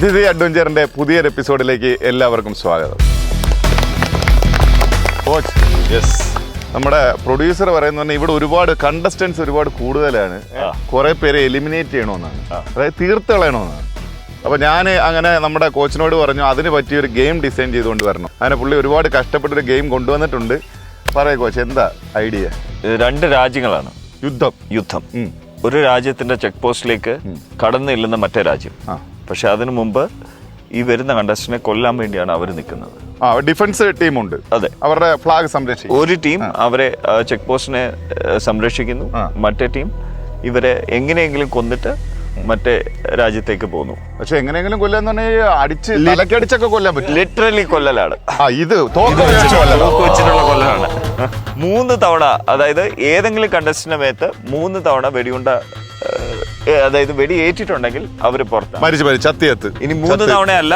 അതിഥി അഡ്വഞ്ചറിന്റെ പുതിയൊരു എപ്പിസോഡിലേക്ക് എല്ലാവർക്കും സ്വാഗതം. കോച്ച്, യെസ്, നമ്മുടെ പ്രൊഡ്യൂസർ പറയുന്ന ഇവിടെ ഒരുപാട് കണ്ടസ്റ്റൻസ് ഒരുപാട് കൂടുതലാണ്, കുറെ പേരെ എലിമിനേറ്റ് ചെയ്യണമെന്നാണ്, അതായത് തീർത്ത് കളയണമെന്നാണ്. അപ്പൊ ഞാൻ അങ്ങനെ നമ്മുടെ കോച്ചിനോട് പറഞ്ഞു അതിന് പറ്റിയൊരു ഗെയിം ഡിസൈൻ ചെയ്തുകൊണ്ട് വരണം. അങ്ങനെ പുള്ളി ഒരുപാട് കഷ്ടപ്പെട്ടൊരു ഗെയിം കൊണ്ടുവന്നിട്ടുണ്ട്. പറയ കോച്ച്, എന്താ ഐഡിയ? രണ്ട് രാജ്യങ്ങളാണ് യുദ്ധം. ഒരു രാജ്യത്തിന്റെ ചെക്ക് പോസ്റ്റിലേക്ക് കടന്നു ചെല്ലുന്ന മറ്റേ രാജ്യം. പക്ഷെ അതിനു മുമ്പ് ഈ വരുന്ന കണ്ടസ്റ്റന്റിനെ കൊല്ലാൻ വേണ്ടിയാണ് അവർ നിൽക്കുന്നത്. ഡിഫൻസ് ടീമുണ്ട്, അതെ, അവരുടെ ഫ്ലാഗ് സംരക്ഷിക്കും. ഒരു ടീം അവരെ ചെക്ക് പോസ്റ്റിനെ സംരക്ഷിക്കുന്നു, മറ്റേ ടീം ഇവരെ എങ്ങനെയെങ്കിലും കൊന്നിട്ട് മറ്റേ രാജ്യത്തേക്ക് പോകുന്നു. പക്ഷെ എങ്ങനെയെങ്കിലും കൊല്ലാന്ന് പറഞ്ഞാൽ അടിച്ച് തലക്കടിച്ചൊക്കെ കൊല്ലാൻ പറ്റും. ലിറ്ററലി കൊല്ലലാണ്. ഇത് വെച്ചിട്ടുള്ള കൊല്ലലാണ്. 3 തവണ, അതായത് ഏതെങ്കിലും കണ്ടസ്റ്റന്റിന്റെ മേത്ത് 3 തവണ വെടിയുണ്ട, അതായത് വെടി ഏറ്റിട്ടുണ്ടെങ്കിൽ അവര് പുറത്താണ്, മരിച്ചു. ഇനി 3 തവണയല്ല,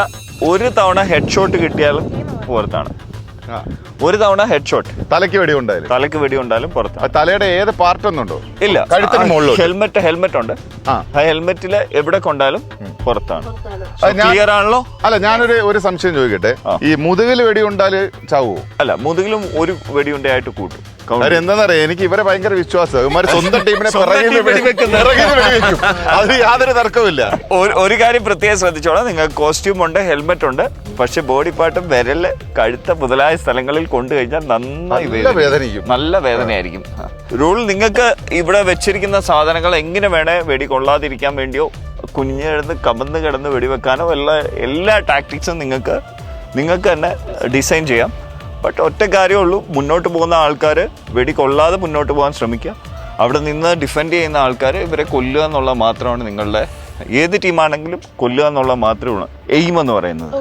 1 തവണ ഹെഡ് ഷോട്ട് കിട്ടിയാലും പുറത്താണ്. 1 തവണ ഹെഡ് ഷോട്ട്, തലയ്ക്ക് വെടി ഉണ്ടായാലും പുറത്താണ്. തലയുടെ ഏത് പാർട്ട് ഒന്നുണ്ടോ? ഇല്ല, ഹെൽമെറ്റ് ഉണ്ട്. ആ ഹെൽമെറ്റില് എവിടെ കൊണ്ടാലും പുറത്താണ്. ക്ലിയർ ആണല്ലോ? അല്ല, ഞാനൊരു സംശയം ചോദിക്കട്ടെ, ഈ മുതുകിൽ വെടി ഉണ്ടാല് ചാവോ? അല്ല, മുതുകിലും ഒരു വെടിയുണ്ടായിട്ട് കൂട്ടും. എന്താന്നറിയാം, എനിക്ക് ഇവരെ ഭയങ്കര വിശ്വാസം, ഇവന്മാര് സ്വന്തം ടീമിനെ അത് യാതൊരു തർക്കമില്ല. ഒരു കാര്യം പ്രത്യേകം ശ്രദ്ധിച്ചോളാം, നിങ്ങൾക്ക് കോസ്റ്റ്യൂം ഉണ്ട്, ഹെൽമെറ്റ് ഉണ്ട്, പക്ഷെ ബോഡി പാർട്ടും വിരല്, കഴുത്ത മുതലായ സ്ഥലങ്ങളിൽ കൊണ്ടു കഴിഞ്ഞാൽ നന്നായി വേദനിക്കും, നല്ല വേദനയായിരിക്കും. റൂൾ, നിങ്ങൾക്ക് ഇവിടെ വെച്ചിരിക്കുന്ന സാധനങ്ങൾ എങ്ങനെ വേണേ വെടി കൊള്ളാതിരിക്കാൻ വേണ്ടിയോ കുഞ്ഞെഴുന്ന് കമന്ന് കിടന്ന് വെടിവെക്കാനോ എല്ലാ ടാക്ടിക്സും നിങ്ങൾക്ക് തന്നെ ഡിസൈൻ ചെയ്യാം. ബട്ട് ഒറ്റ കാര്യമേ ഉള്ളൂ, മുന്നോട്ട് പോകുന്ന ആൾക്കാർ വെടി കൊള്ളാതെ മുന്നോട്ട് പോകാൻ ശ്രമിക്കുക. അവിടെ നിന്ന് ഡിഫെൻഡ് ചെയ്യുന്ന ആൾക്കാർ ഇവരെ കൊല്ലുക എന്നുള്ളത് മാത്രമാണ് നിങ്ങളുടെ, ഏത് ടീമാണെങ്കിലും കൊല്ലുക എന്നുള്ളത് മാത്രമാണ് എയിം എന്ന് പറയുന്നത്.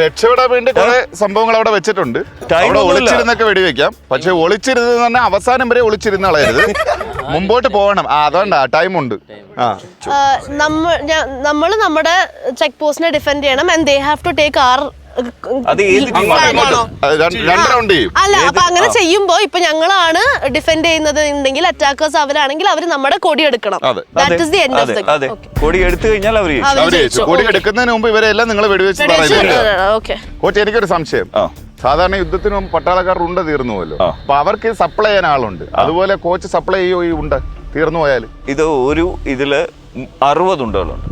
രക്ഷപ്പെടാൻ വേണ്ടി കുറെ സംഭവങ്ങൾ അവിടെ വെച്ചിട്ടുണ്ട്. ഒളിച്ചിരുന്നൊക്കെ വെടിവെക്കാം, പക്ഷെ ഒളിച്ചിരുന്ന് തന്നെ അവസാനം വരെ ഒളിച്ചിരുന്ന് കളയരുത്, മുമ്പോട്ട് പോകണം. അതുകൊണ്ടാ ടൈമുണ്ട്. നമ്മൾ നമ്മുടെ ചെക്ക് പോസ്റ്റിനെ ഡിഫെൻഡ് ചെയ്യണം. And they have to take ആർ. അല്ല, അപ്പൊ അങ്ങനെ ചെയ്യുമ്പോ ഇപ്പൊ ഞങ്ങളാണ് ഡിഫെൻഡ് ചെയ്യുന്നത് ഉണ്ടെങ്കിൽ അറ്റാക്കേഴ്സ് അവരാണെങ്കിൽ അവർ നമ്മുടെ കൊടി എടുക്കണം. കൊടി എടുത്തു കഴിഞ്ഞാൽ കൊടി എടുക്കുന്നതിന് മുമ്പ് ഇവരെല്ലാം നിങ്ങൾ വെടിവെച്ച് കോച്ച്. എനിക്കൊരു സംശയം, സാധാരണ യുദ്ധത്തിന് മുമ്പ് പട്ടാളക്കാർ ഉണ്ട തീർന്നു പോലോ, അപ്പൊ അവർക്ക് സപ്ലൈ ചെയ്യാൻ ആളുണ്ട്, അതുപോലെ കോച്ച് സപ്ലൈ ചെയ്യോ ഈ ഉണ്ട തീർന്നു പോയാൽ? ഇത് ഇതില് 60 ഉണ്ടകളുണ്ട്,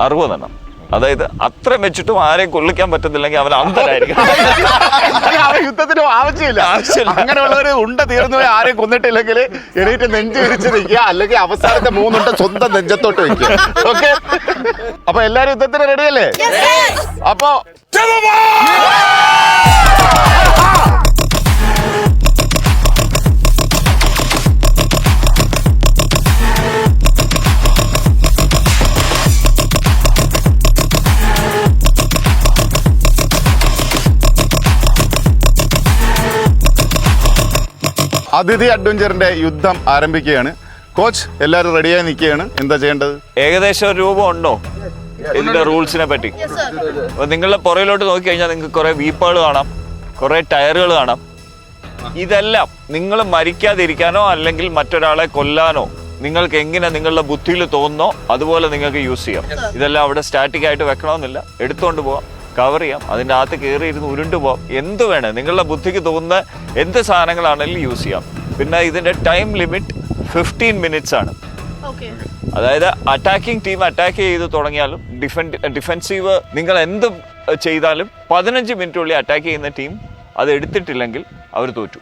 60 എണ്ണം. അതായത് അത്ര വെച്ചിട്ടും ആരെയും കൊള്ളിക്കാൻ പറ്റത്തില്ലെങ്കിൽ അവൻ അന്ധരായിരിക്കും. യുദ്ധത്തിന് ആവശ്യമില്ല. അങ്ങനെയുള്ളവര് ഉണ്ട തീർന്നു പോയി ആരെയും കൊന്നിട്ടില്ലെങ്കിൽ എണീറ്റ് നെഞ്ച് വിരിച്ച് നിൽക്കുക, അല്ലെങ്കിൽ അവസാനത്തെ 3 ഉണ്ട സ്വന്തം നെഞ്ചത്തോട്ട് വെക്കുക. ഓക്കെ, അപ്പൊ എല്ലാരും യുദ്ധത്തിന് റെഡിയല്ലേ? അപ്പൊ അതിഥി അഡ്വഞ്ചറിന്റെ യുദ്ധം ആരംഭിക്കുകയാണ്. കോച്ച്, എല്ലാവരും റെഡിയായി നിൽക്കുകയാണ്. എന്താ ചെയ്യേണ്ടത്? ഏകദേശം രൂപം ഉണ്ടോ ഇതിന്റെ റൂൾസിനെ പറ്റി? നിങ്ങളുടെ പുറകിലോട്ട് നോക്കി കഴിഞ്ഞാൽ നിങ്ങൾക്ക് കുറെ വീപ്പുകൾ കാണാം, കുറെ ടയറുകൾ കാണാം. ഇതെല്ലാം നിങ്ങൾ മരിക്കാതിരിക്കാനോ അല്ലെങ്കിൽ മറ്റൊരാളെ കൊല്ലാനോ നിങ്ങൾക്ക് എങ്ങനെ നിങ്ങളുടെ ബുദ്ധിയിൽ തോന്നുന്നോ അതുപോലെ നിങ്ങൾക്ക് യൂസ് ചെയ്യാം. ഇതെല്ലാം അവിടെ സ്റ്റാറ്റിക് ആയിട്ട് വെക്കണമെന്നില്ല, എടുത്തുകൊണ്ട് പോവാം, കവർ ചെയ്യാം, അതിൻ്റെ അകത്ത് കയറി ഇരുന്ന് ഉരുണ്ടു പോവാം, എന്ത് വേണേ നിങ്ങളുടെ ബുദ്ധിക്ക് തോന്നുന്ന എന്ത് സാധനങ്ങളാണെങ്കിലും യൂസ് ചെയ്യാം. പിന്നെ ഇതിന്റെ ടൈം ലിമിറ്റ് 15 മിനിറ്റ്സ് ആണ്. അതായത് അറ്റാക്കിംഗ് ടീം അറ്റാക്ക് ചെയ്ത് തുടങ്ങിയാലും ഡിഫെൻസീവ് നിങ്ങൾ എന്ത് ചെയ്താലും 15 മിനിറ്റുള്ളിൽ അറ്റാക്ക് ചെയ്യുന്ന ടീം അത് എടുത്തിട്ടില്ലെങ്കിൽ അവർ തോറ്റു.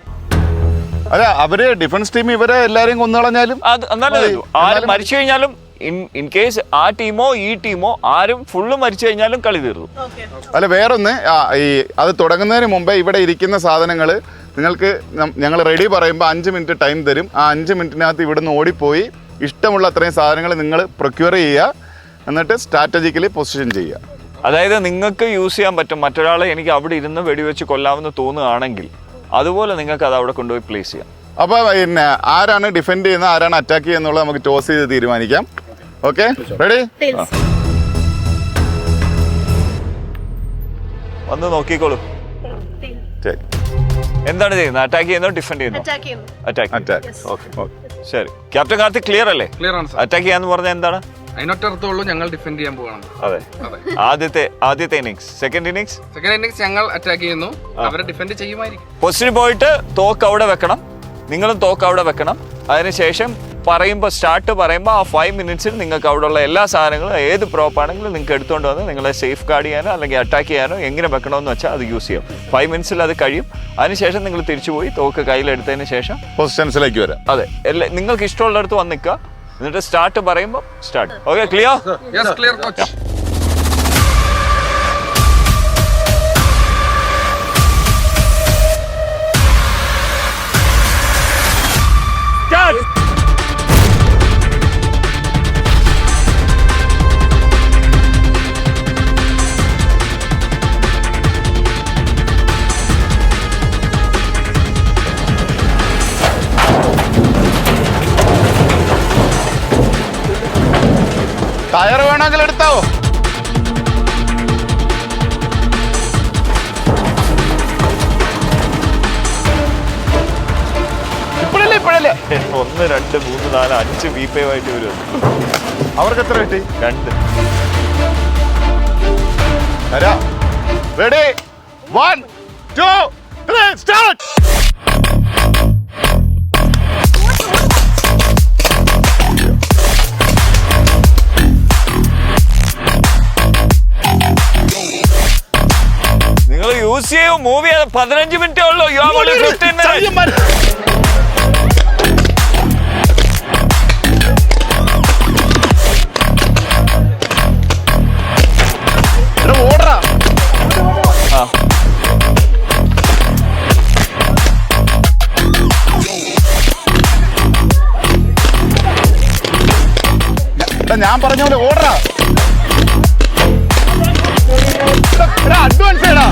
അല്ല, അവര് ഡിഫൻസ് ടീം ഇവരെ എല്ലാരെയും കൊന്നുകളഞ്ഞാലും ആരും മരിച്ചു കഴിഞ്ഞാലും, ഇൻ കേസ് ആ ടീമോ ഈ ടീമോ ആരും ഫുള്ള് മരിച്ചു കഴിഞ്ഞാലും കളി തീർന്നു. അല്ല, വേറൊന്ന്, അത് തുടങ്ങുന്നതിന് മുമ്പേ ഇവിടെ ഇരിക്കുന്ന സാധനങ്ങൾ നിങ്ങൾക്ക് ഞങ്ങൾ റെഡി പറയുമ്പോൾ 5 മിനിറ്റ് ടൈം തരും. ആ 5 മിനിറ്റിനകത്ത് ഇവിടുന്ന് ഓടിപ്പോയി ഇഷ്ടമുള്ള അത്രയും സാധനങ്ങൾ നിങ്ങൾ പ്രൊക്യൂർ ചെയ്യുക, എന്നിട്ട് സ്ട്രാറ്റജിക്കലി പൊസിഷൻ ചെയ്യുക. അതായത് നിങ്ങൾക്ക് യൂസ് ചെയ്യാൻ പറ്റും. മറ്റൊരാളെ എനിക്ക് അവിടെ ഇരുന്ന് വെടിവെച്ച് കൊല്ലാമെന്ന് തോന്നുകയാണെങ്കിൽ അതുപോലെ നിങ്ങൾക്ക് അത് അവിടെ കൊണ്ടുപോയി പ്ലേസ് ചെയ്യാം. അപ്പോൾ പിന്നെ ആരാണ് ഡിഫെൻഡ് ചെയ്യുന്നത് ആരാണ് അറ്റാക്ക് ചെയ്യുന്നുള്ളത് നമുക്ക് ടോസ് ചെയ്ത് തീരുമാനിക്കാം. Okay, ready? വന്ന് നോക്കിക്കോളൂ. എന്താണ് ചെയ്യുന്നത്? അറ്റാക്ക് ചെയ്യുന്നോ ഡിഫെൻഡ് ചെയ്യുന്നോ? അറ്റാക്ക്. ശരി, ക്യാപ്റ്റൻ കാർത്തിക് ക്ലിയർ അല്ലേ? അറ്റാക്ക് ചെയ്യാന്ന് പറഞ്ഞാൽ എന്താണ്? അതിനൊറ്റർത്ഥമുള്ളൂ ഞങ്ങൾ ഡിഫെൻഡ് ചെയ്യാൻ പോകണം. അതെ, ആദ്യത്തെ ഇന്നിങ്സ്. സെക്കൻഡ് ഇന്നിങ്സ് ഞങ്ങൾ അറ്റാക്ക് ചെയ്യുന്നു, അവരെ ഡിഫെൻഡ് ചെയ്യുമായിരിക്കും. പൊസിഷന് പോയിട്ട് തോക്ക് അവിടെ വെക്കണം, നിങ്ങളും തോക്ക് അവിടെ വെക്കണം. അതിനുശേഷം സ്റ്റാർട്ട് പറയുമ്പോൾ ആ 5 മിനിറ്റ്സിൽ നിങ്ങൾക്ക് അവിടെയുള്ള എല്ലാ സാധനങ്ങളും ഏത് പ്രോപ്പാണെങ്കിലും നിങ്ങൾക്ക് എടുത്തുകൊണ്ട് വന്ന് നിങ്ങളെ സേഫ് ഗാർഡ് ചെയ്യാനോ അല്ലെങ്കിൽ അറ്റാക്ക് ചെയ്യാനോ എങ്ങനെ വെക്കണമെന്ന് വെച്ചാൽ അത് യൂസ് ചെയ്യാം. 5 മിനിറ്റ്സിൽ അത് കഴിയും. അതിനുശേഷം നിങ്ങൾ തിരിച്ചു പോയി തോക്ക് കയ്യിലെടുത്തതിന് ശേഷം പൊസിഷൻസിലേക്ക് വരാം. അതെ, നിങ്ങൾക്ക് ഇഷ്ടമുള്ളിടത്ത് വന്ന് നിൽക്കുക. എന്നിട്ട് സ്റ്റാർട്ട് പറയുമ്പോൾ start. Okay, clear? Yes, clear coach. Tyre വേണമെങ്കിൽ എടുത്താവോ? ഇപ്പോഴല്ലേ 1, 2, 3, 4, 5 VPay ആയിട്ട് വരും. അവർക്ക് എത്ര കിട്ടി? 2. Ready, 1, 2, 3, start. നിങ്ങൾ യൂസ് ചെയ്യും മൂവ് ചെയ്യാൻ 15 മിനിറ്റേ ഉള്ളൂ. 15 മിനിറ്റ്. ഓടറാ. ഞാൻ പറഞ്ഞ പോലെ ഓടറാ. അഡ്വാൻസ് ചെയ്യടാ.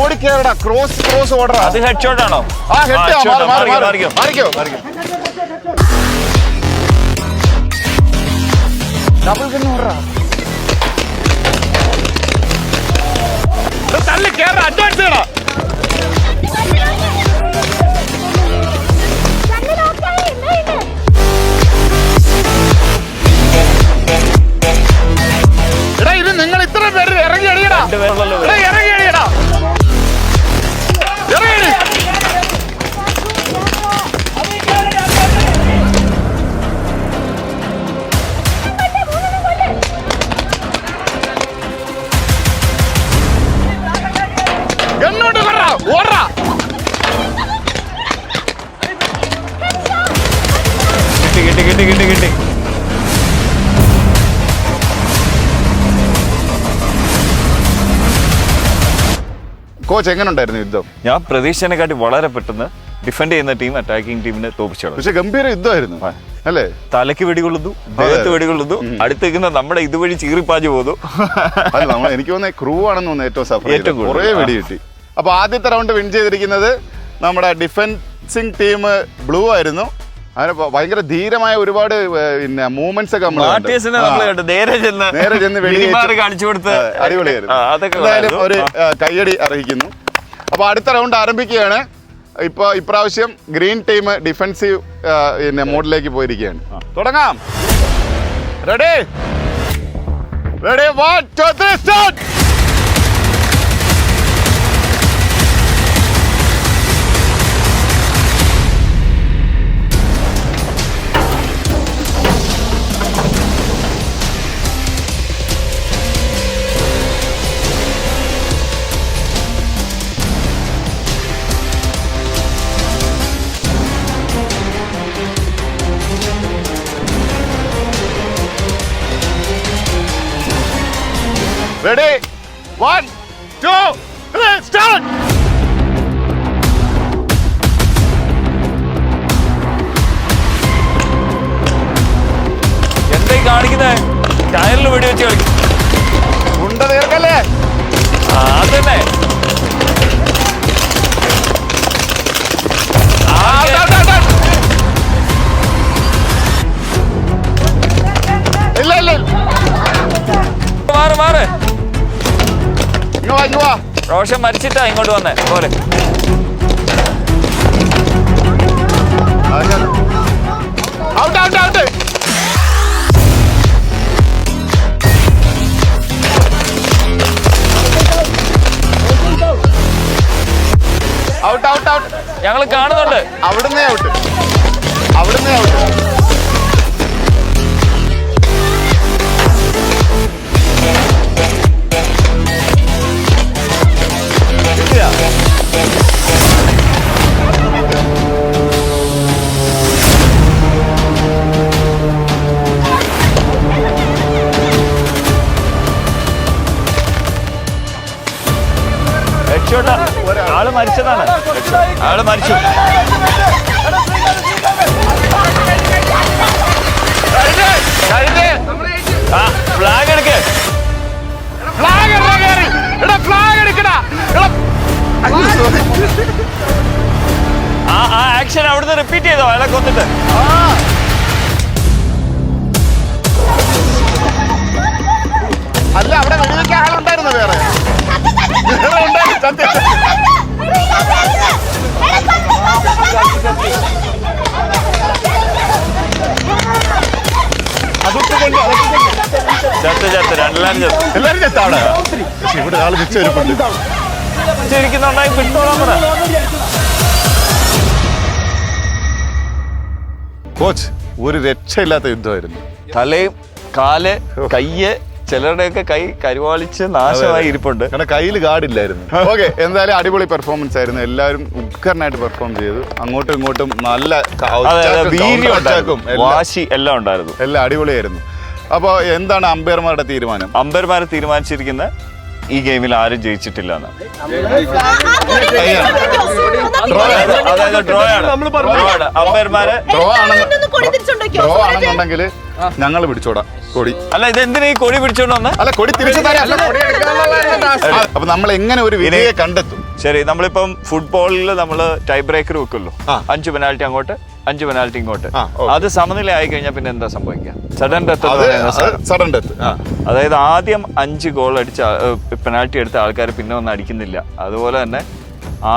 ഓടിക്കേറടാ. ക്രോസ് ഓടറാ. അത് ഹെഡ് ഷോട്ട് ആണോ? ആ ഹെഡ്. മാറിക്കോ. ഡബിൾ ഗൺ ഓടറാ. തള്ളി കേറ. അഡ്വാൻസ് ചെയ്യടാ. എടാ, ഇത് നിങ്ങൾ ഇത്ര പേര് ഇറങ്ങി അടിയടാ. ഇറങ്ങി അടിയടാ. എന്നോട്ട് ഓടറാ. കിട്ടി. കോച്ച് എങ്ങനെ ഉണ്ടായിരുന്നു യുദ്ധം? ഞാൻ പ്രതീക്ഷിച്ചതിനെക്കാട്ടി വളരെ പെട്ടെന്ന് ഡിഫെൻഡ് ചെയ്യുന്ന ടീം അറ്റാക്കിംഗ് ടീമിനെ തോപ്പിച്ചോളൂ. പക്ഷെ ഗംഭീര യുദ്ധമായിരുന്നു അല്ലേ? തലയ്ക്ക് വെടികൊള്ളുന്നു, ദേഹത്ത് വെടികൊള്ളുന്നു, അടുത്തേക്കുന്ന നമ്മുടെ ഇതുവഴി ചീറിപ്പാഞ്ഞു പോകുന്നു. എനിക്ക് തോന്നുന്നത് ക്രൂ ആണെന്ന് തോന്നുന്നു ഏറ്റവും സഫർ. കുറേ വെടി കിട്ടി. അപ്പൊ ആദ്യത്തെ റൗണ്ട് വിൻ ചെയ്തിരിക്കുന്നത് നമ്മുടെ ഡിഫെൻസിങ് ടീം ബ്ലൂ ആയിരുന്നു. അങ്ങനെ ഭയങ്കര ധീരമായ ഒരുപാട് പിന്നെ മൂവ്മെന്റ്സ് ഒക്കെ നേരെ ചെന്ന് കാണിച്ചു കൊടുത്ത് അടിപൊളിയായിരുന്നു. ഒരു കയ്യടി അർഹിക്കുന്നു. അപ്പൊ അടുത്ത റൗണ്ട് ആരംഭിക്കുകയാണ്. ഇപ്രാവശ്യം ഗ്രീൻ ടീം ഡിഫെൻസീവ് പിന്നെ മോഡിലേക്ക് പോയിരിക്കുകയാണ്. തുടങ്ങാം. Ready, 1, 2, 3, start. Ready? 1, 2, 3, start! എന്തായി കാണിക്കുന്നത്? ടയറിൽ വെടി വെച്ച് കളിക്കും. ഉണ്ട തീർക്കല്ലേ? അതന്നെ. ഇല്ല ഇങ്ങ് വാ. റോഷൻ മരിച്ചിട്ടാ ഇങ്ങോട്ട് വന്നേ പോലെ. Out out out. Out out out. ഞങ്ങൾ കാണുന്നുണ്ട്. അവിടുന്ന് ഔട്ട്. അവിടുന്ന് ഔട്ട്. രക്ഷോട്ടാ. ആള് മരിച്ചതാണ്. ആള് മരിച്ചു. ആ ഫ്ലാഗ് എടുക്ക്. ആ ആക്ഷൻ അവിടുന്ന് റിപ്പീറ്റ് ചെയ്തോ അയാളെ കൊന്നിട്ട്. അല്ല അവിടെ വെടിവെക്കാൻ ആളുണ്ടായിരുന്നു. വേറെ എല്ലാരും ചത്താണ്. പക്ഷെ ഇവിടെ ആള് മിച്ചവരുന്നുണ്ട്. ഇരിക്കുന്നുണ്ടായി പിടിച്ചോളാൻ പറ. കോച്ച് ഒരു രക്ഷയില്ലാത്ത യുദ്ധമായിരുന്നു. തലയും കാല് കയ്യ് ചിലരുടെയൊക്കെ കൈ കരുവാളിച്ച് നാശമായി ഇരിപ്പുണ്ട്. കാരണം കയ്യിൽ ഗാർഡില്ലായിരുന്നു. ഓക്കെ, എന്തായാലും അടിപൊളി പെർഫോമൻസ് ആയിരുന്നു. എല്ലാവരും ഉഗ്രനായിട്ട് പെർഫോം ചെയ്തു. അങ്ങോട്ടും ഇങ്ങോട്ടും നല്ല വീര്യം ഉണ്ടായിരുന്നു, വാശി എല്ലാം ഉണ്ടായിരുന്നു. എല്ലാം അടിപൊളിയായിരുന്നു. അപ്പോൾ എന്താണ് അമ്പയർമാരുടെ തീരുമാനം? അമ്പയർമാർ തീരുമാനിച്ചിരിക്കുന്ന ഈ ഗെയിമിൽ ആരും ജയിച്ചിട്ടില്ല എന്ന്. അതായത് ഡ്രോ ആണ്. അമ്പയർമാര് ഡ്രോ ആണെന്നുണ്ടെങ്കിൽ ഞങ്ങൾ പിടിച്ചോടാം കൊടി. അല്ല, ഇതെന്തിനാ ഈ കൊടി പിടിച്ചോണ്ട് വന്ന്? അല്ല, കൊടി തിരിച്ചു തരാം. അപ്പൊ നമ്മൾ എങ്ങനെ ഒരു വിജയെ കണ്ടെത്തും? ശരി, നമ്മളിപ്പം ഫുട്ബോളിൽ നമ്മൾ ടൈ ബ്രേക്കർ വെക്കുമല്ലോ. 5 പെനാൽറ്റി അങ്ങോട്ട് 5 പെനാൽറ്റി ഇങ്ങോട്ട്. അത് സമനില ആയി കഴിഞ്ഞാൽ പിന്നെ എന്താ സംഭവിക്കുക? Sudden death. Sudden death. അതായത് ആദ്യം 5 ഗോൾ അടിച്ച പെനാൽറ്റി എടുത്ത ആൾക്കാർ പിന്നെ ഒന്നും അടിക്കുന്നില്ല. അതുപോലെ തന്നെ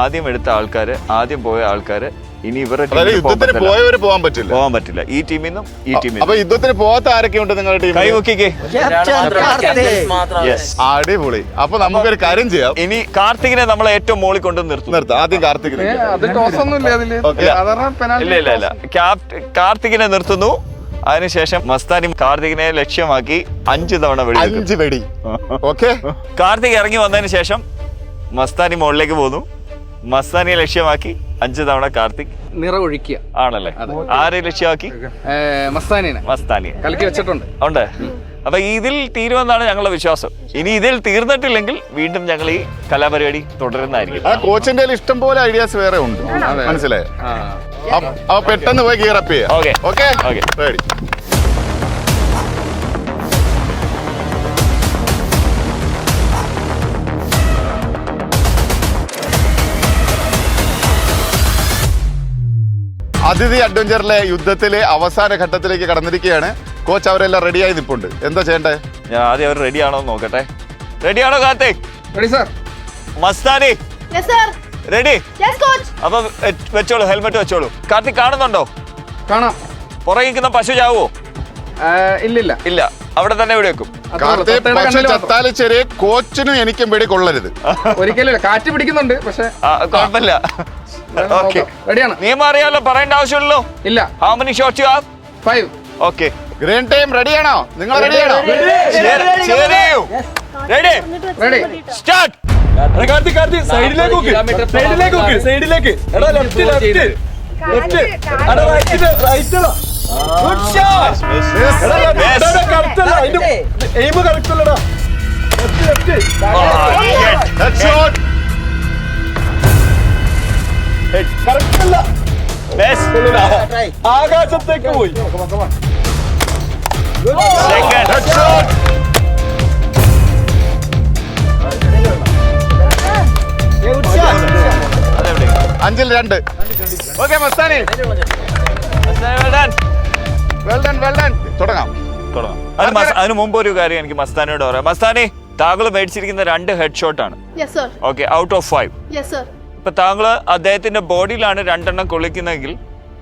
ആദ്യം എടുത്ത ആൾക്കാർ, ആദ്യം പോയ ആൾക്കാർ ഇനി ഇവരുടെ യുദ്ധത്തിന് പോയവര് പോകാൻ പറ്റില്ല. ഈ ടീമിൽ നിന്നും ഈ ടീമിൽ. അപ്പൊ യുദ്ധത്തിന് പോകാത്ത ആരൊക്കെയുണ്ട് നിങ്ങളുടെ ടീം? കൈവക്കിക്കേ. അടിപൊളി. അപ്പൊ നമുക്കൊരു കാര്യം ചെയ്യാം. ഇനി കാർത്തികിനെ നമ്മളെ ഏറ്റവും മോളിൽ കൊണ്ട് നിർത്താം. ആദ്യം കാർത്തികിനെ. ഇല്ല, കാർത്തികിനെ നിർത്തുന്നു. അതിനുശേഷം മസ്താനി കാർത്തികിനെ ലക്ഷ്യമാക്കി 5 തവണ വെടി. ഓക്കെ, കാർത്തിക് ഇറങ്ങി വന്നതിന് ശേഷം മസ്താനി മുകളിലേക്ക് പോന്നു. മസ്താനിയെ ലക്ഷ്യമാക്കി 5 തവണ കാർത്തിക് നിറയൊഴിക്കുക. ആണല്ലേ? ആരെ ലക്ഷ്യമാക്കി? മസ്താനിയെ കലക്കി വെച്ചിട്ടുണ്ട്. ഉണ്ട്. അപ്പൊ ഇതിൽ തീരുമെന്നാണ് ഞങ്ങളുടെ വിശ്വാസം. ഇനി ഇതിൽ തീർന്നിട്ടില്ലെങ്കിൽ വീണ്ടും ഞങ്ങൾ ഈ കലാപരിപാടി തുടരുന്നതായിരിക്കും. കോച്ചിന്റെ ഇഷ്ടം പോലെ ഐഡിയാസ് വേറെ ഉണ്ട്, മനസ്സിലായോ? അപ്പൊ പെട്ടെന്ന് പോയി ഗിയറപ്പ് ചെയ്യാം. Okay, ready. അതിഥി അഡ്വഞ്ചറിലെ യുദ്ധത്തിലെ അവസാന ഘട്ടത്തിലേക്ക് കടന്നിരിക്കുകയാണ്. കോച്ച് അവരെല്ലാം റെഡിയായി നിൽപ്പുണ്ട്. എന്താ ചെയ്യണ്ടേ? ഞാൻ ആദ്യം അവർ റെഡിയാണോ നോക്കട്ടെ. റെഡിയാണോ Karthik? Ready sir. Mastani ready? അപ്പൊ വെച്ചോളൂ, ഹെൽമെറ്റ് വെച്ചോളൂ. കാർത്തിക് കാണുന്നുണ്ടോ? കാണാം. പുറകിക്കുന്ന പശു ചാവോ? ഇല്ല. അവിടെ തന്നെ ഇവിടെ വെക്കും. ചത്താല് ചെറിയ കോച്ചിനും എനിക്കും വെടി കൊള്ളരുത്. ഒരിക്കലും കാറ്റ് പിടിക്കുന്നുണ്ട്, പക്ഷെ കുഴപ്പമില്ല. റെഡിയാണ്. നിയമം അറിയാലോ, പറയേണ്ട ആവശ്യമില്ലല്ലോ. ഇല്ല. How many shots you have? 5. Okay. Green time റെഡിയാണോ? നിങ്ങൾ റെഡിയാണോ? Ready start. സൈഡിലേക്ക് എടാ, ലെഫ്റ്റ് ഗുഡ് ഷോട്ട്. കറക്റ്റ് അല്ല, അതിന്റെ എയിം കറക്റ്റ് അല്ലടാ. കറക്റ്റ് അല്ല, ആകാശത്തേക്ക് പോയി. അഞ്ചിൽ 2. Okay Mastani, well done. തുടങ്ങാം. അതിന് മുമ്പ് ഒരു കാര്യം എനിക്ക് മസ്താനിയോട് പറയാം. മസ്താനി, താങ്കൾ മേടിച്ചിരിക്കുന്ന 2 ഹെഡ് ഷോട്ട് ആണ്. Yes sir. Okay, out of 5. Yes sir. ഇപ്പൊ താങ്കൾ അദ്ദേഹത്തിന്റെ ബോഡിയിലാണ് 2 എണ്ണം കൊള്ളിക്കുന്നെങ്കിൽ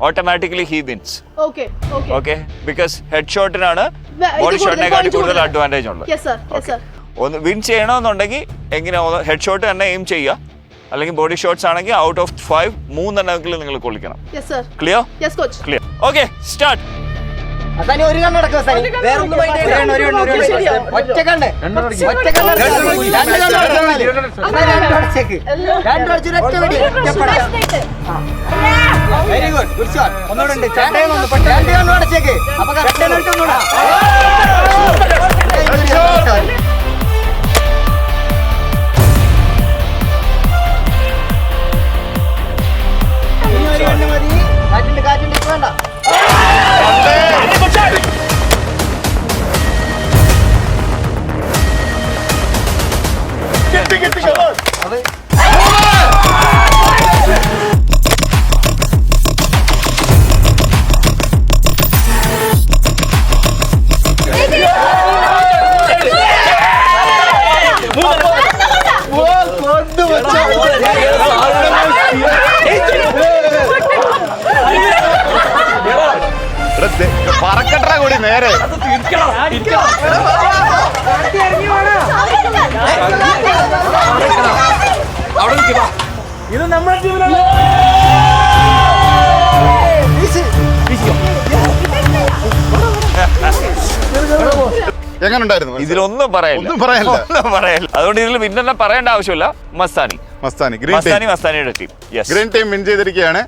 automatically he wins. Okay okay. Okay, because head ഷോട്ടിനാണ് ബോഡി ഷോട്ടിനെക്കാട്ടി കൂടുതൽ അഡ്വാൻറ്റേജ് ഉള്ളത്. Yes sir. Yes sir. ഒന്ന് വിൻ ചെയ്യണമെന്നുണ്ടെങ്കിൽ എങ്ങനെ ഹെഡ് ഷോട്ട് തന്നെ എയിം ചെയ്യുക, അല്ലെങ്കിൽ ബോഡി ഷോട്ട്സ് ആണെങ്കിൽ ഔട്ട് ഓഫ് 5 3 എണ്ണമെങ്കിലും നിങ്ങൾ കൊള്ളിക്കണം. Yes sir. Clear? Yes coach. Clear. Okay, start. Athani ഒരു കണ്ണ് നടക്കും സനി. വേറെ ഒന്നും മൈൻഡ് ചെയ്യണ്ട. ഒരു ഒറ്റ കണ്ണ്. ഒറ്റ കണ്ണ്. രണ്ട് കണ്ണ് അടച്ചേക്ക്. രണ്ട് അടച്ചിട്ട് ഒറ്റ വെടി. Very good. Good shot. ഒന്നുകൂടെ ഉണ്ട്. രണ്ട് കണ്ണ് അടച്ചേക്ക്. അപ്പൊ കറക്റ്റ് ആയിട്ട് ഒന്നുകൂടെ. ഇനി ഒരു കണ്ണ് മതി. കാറ്റുണ്ട് ഇപ്പൊ വേണ്ട. പറക്കട്ട കൂടി നേരെ. ഇത് നമ്മുടെ ടീമിലാണ്. എങ്ങനെ ഉണ്ടായിരുന്നു? ഇതിലൊന്നും പറയില്ല. ഒന്നും പറയാനില്ല. ഒന്നും പറയില്ല. അതുകൊണ്ട് ഇതിൽ പിന്നെ പറയേണ്ട ആവശ്യമില്ല. മസ്താനി മസ്താനിയുടെ team yes. Green team win ചെയ്തിരിക്കുകയാണ്.